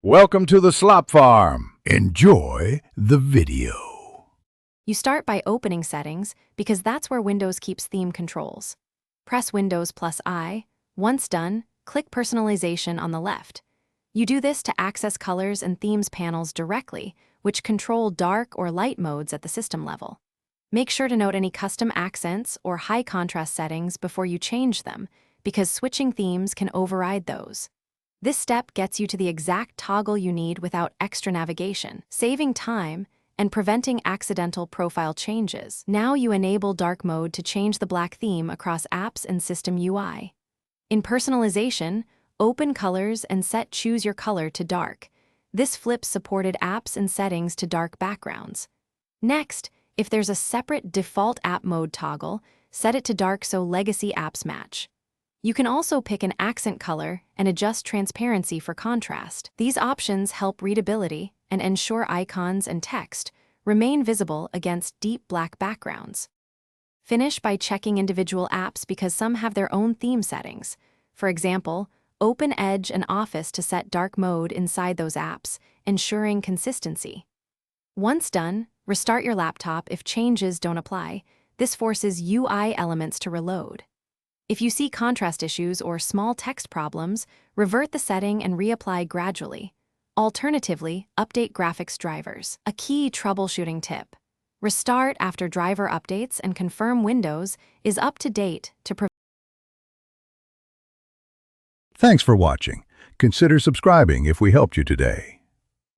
Welcome to the Slop Farm. Enjoy the video. You start by opening Settings because that's where Windows keeps theme controls. Press Windows plus I. Once done, click Personalization on the left. You do this to access Colors and Themes panels directly, which control dark or light modes at the system level. Make sure to note any custom accents or high contrast settings before you change them, because switching themes can override those. This step gets you to the exact toggle you need without extra navigation, saving time and preventing accidental profile changes. Now you enable dark mode to change the black theme across apps and system UI. In personalization, open Colors and set Choose Your Color to dark. This flips supported apps and settings to dark backgrounds. Next, if there's a separate default app mode toggle, set it to dark so legacy apps match. You can also pick an accent color and adjust transparency for contrast. These options help readability and ensure icons and text remain visible against deep black backgrounds. Finish by checking individual apps because some have their own theme settings. For example, open Edge and Office to set dark mode inside those apps, ensuring consistency. Once done, restart your laptop if changes don't apply. This forces UI elements to reload. If you see contrast issues or small text problems, revert the setting and reapply gradually. Alternatively, update graphics drivers. A key troubleshooting tip: restart after driver updates and confirm Windows is up to date to prevent. Thanks for watching. Consider subscribing if we helped you today.